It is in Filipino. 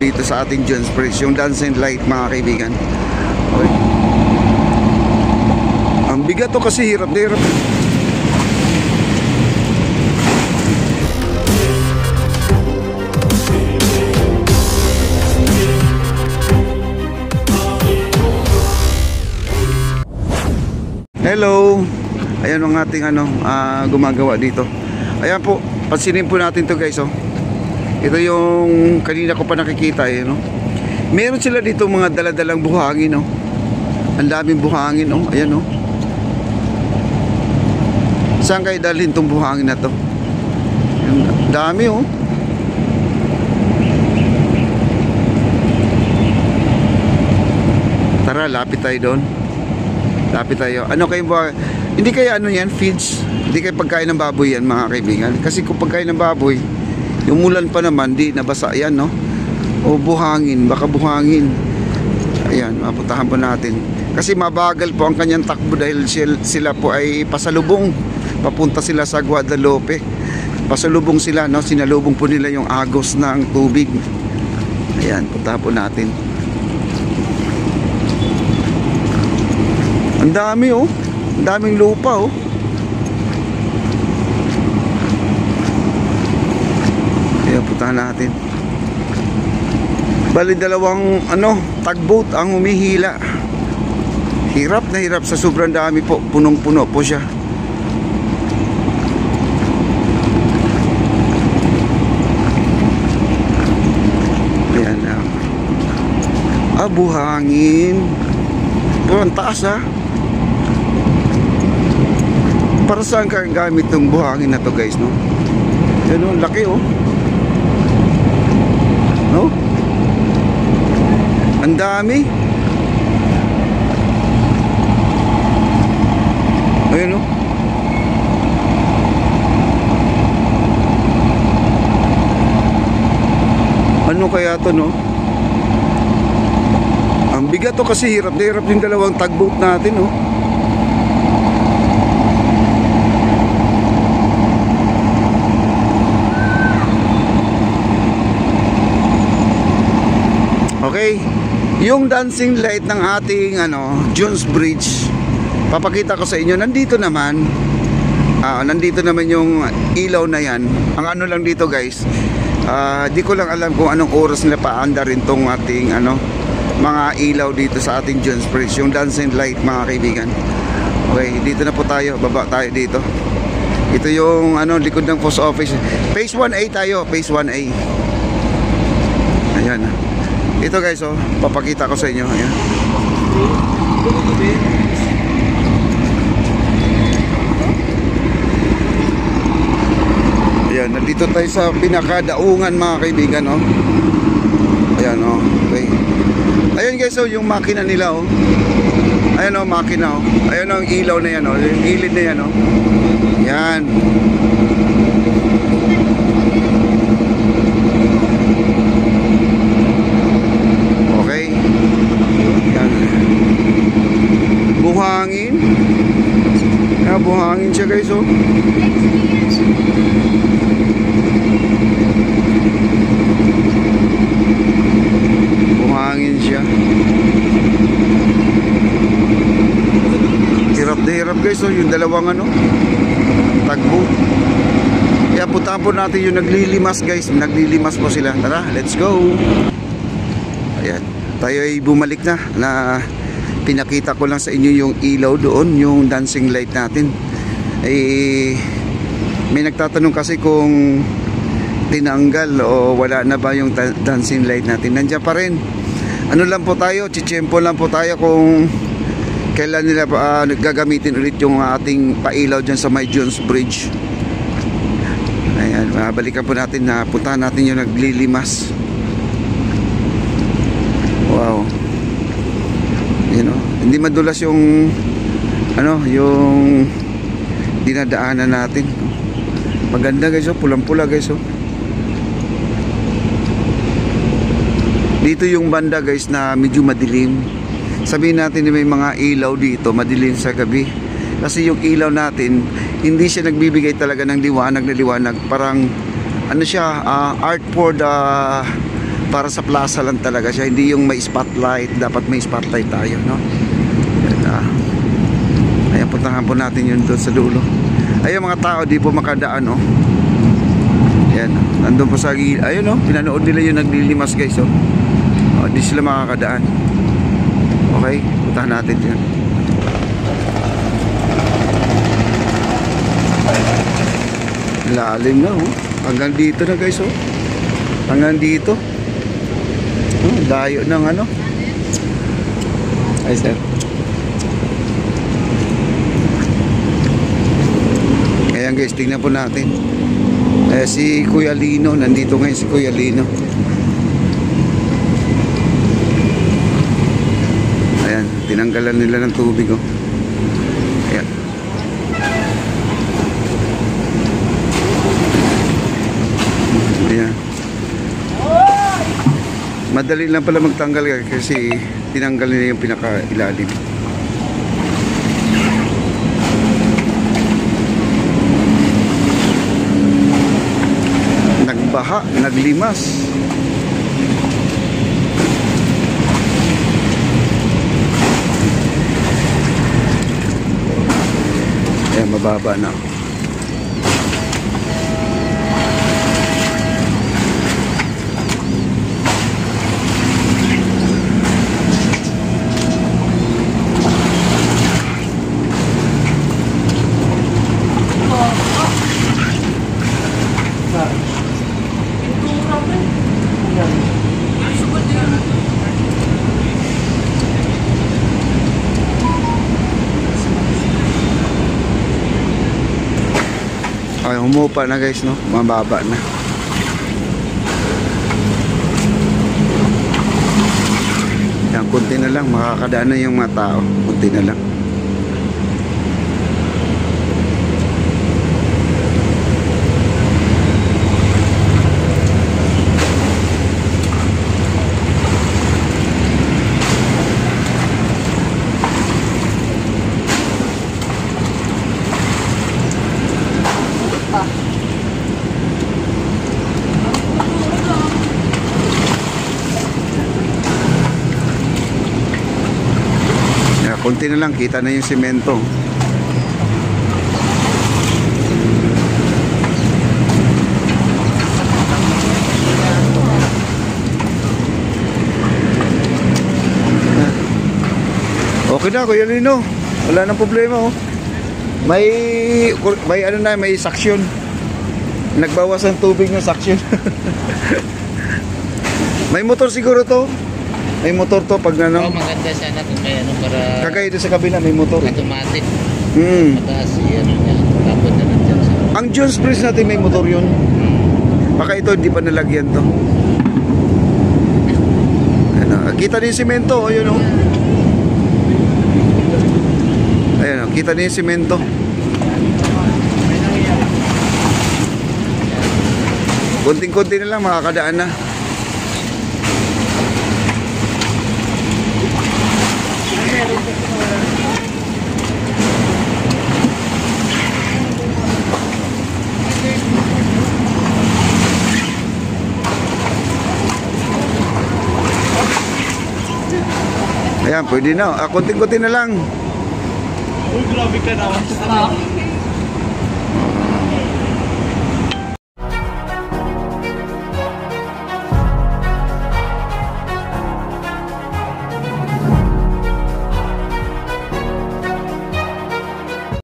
dito sa ating Jones Bridge, yung dancing light mga kaibigan. Okay. Ang bigat to kasi hirap na hirap. Hello. Ayan ang ating gumagawa dito. Ayan po, pansinin po natin to guys, oh. Ito yung kanina ko pa nakikita, eh, no? Meron sila dito mga daladalang buhangin, no? Ang daming buhangin, no? Ayan, no? Saan kayo dalhin tong buhangin na to? Ayan, dami, oh. Tara, lapit tayo doon. Lapit tayo. Ano kayo ba? Hindi kaya ano yan, feeds? Hindi kayo pagkain ng baboy yan mga kaibigan. Kasi kung pagkain ng baboy, yung mulan pa naman, di nabasa yan, no? O buhangin, baka buhangin. Ayan, mapuntahan po natin. Kasi mabagal po ang kanyang takbo dahil sila po ay pasalubong. Papunta sila sa Guadalupe. Pasalubong sila, no? Sinalubong po nila yung agos ng tubig. Ayan, puntahan po natin. Ang dami, oh. Ang daming lupa, oh. Puntahan natin. Bali dalawang tugboat ang humihila. Hirap na hirap sa sobrang dami po. Punong-puno po siya. Ayan na. Buhangin. Pero ang taas, ha. Para saan ka gamit itong buhangin na to guys, no? Yan, oh, laki, oh. No? Ang dami. Ayun, no? Ano kaya to, no? Ang bigat to kasi hirap na hirap yung dalawang tugboat natin, no? Okay, yung dancing light ng ating Jones Bridge, papakita ko sa inyo. Nandito naman yung ilaw na yan. Ang lang dito guys, di ko lang alam kung anong oras nila paanda rin tong ating mga ilaw dito sa ating Jones Bridge, yung dancing light mga kaibigan. Okay, dito na po tayo, baba tayo dito. Ito yung likod ng post office. Phase 1A tayo, phase 1A. Ayan. Ito guys, oh, papakita ko sa inyo. Ayan. Ayan, nandito tayo sa pinakadaungan mga kaibigan, oh. Ayan, oh, okay. Ayan guys, oh, yung makina nila, oh. Ayan, oh, makina, oh. Ayan, oh, ang ilaw na yan, oh. Yung gilid na yan, oh. Ayan. Buhangin. Buhangin siya guys, oh. Buhangin siya. Hirap na hirap guys, oh. Yung dalawang tugboat. Kaya puntahan po natin yung naglilimas guys. Naglilimas po sila. Tara, let's go. Ayan, tayo ay bumalik na pinakita ko lang sa inyo yung ilaw doon, yung dancing light natin. May nagtatanong kasi kung tinanggal o wala na ba yung dancing light natin. Nandiyan pa rin. Lang po tayo, chichempo lang po tayo kung kailan nila gagamitin ulit yung ating pailaw dyan sa may Jones Bridge. Ayan, balikan po natin na puntahan natin yung naglilimas. Wow. Hindi madulas yung yung dinadaanan natin. Maganda guys, oh, pulang-pula guys, oh. Dito yung banda guys na medyo madilim. Sabihin natin na may mga ilaw dito, madilim sa gabi. Kasi yung ilaw natin, hindi siya nagbibigay talaga ng liwanag na liwanag. Parang siya, art for the para sa plaza lang talaga siya, hindi yung may spotlight. Dapat may spotlight tayo, no? Ayan, puntahan po natin yun doon sa dulo. Ayun, mga tao di po makadaan, no? Ayan, nandun po sa gilid. Ayun, no? Pinanood nila yung naglilimas, guys, oh. Di sila makakadaan. Okay, puntahan natin yun. Lalim na, oh. Hanggang dito na, guys, oh. Hanggang dito. Oh, layo ng ano. Ay, sir. Ayan, guys, tingnan po natin. Si Kuya Lino, nandito ngayon si Kuya Lino. Ayan, tinanggalan nila ng tubig, oh. Ayan. Ayan. Madali lang pala magtanggal kasi tinanggal nila yung pinaka-ilalim. Nagbaha, naglimas. Ayan, mababa na. Ay, humupa na, guys, no? Mababa na. Yan, kunti na lang. Makakadaan na yung mga tao. Kunti na lang. Kunti na lang, kita na yung semento. Okay na, Kuya Lino. Wala nang problema, oh. May ano na, may suction. Nagbawas ang tubig ng suction. May motor siguro to. May motor to pag ano. Oh, maganda sana kung may ano para Kagaya doon sa kabila may motor. automatic. Mataas Ano niya, tapon na lang dyan sa... Ang Jones Place natin may motor yun. Baka ito hindi pa nalagyan to. Ano, kita din yung semento, ayun, oh. Ayun, oh, kita din yung semento. Kunting-kunti na lang makakadaan na. Ayan, pwede na. Kunting-kunti na lang. Uy, grabe ka naman.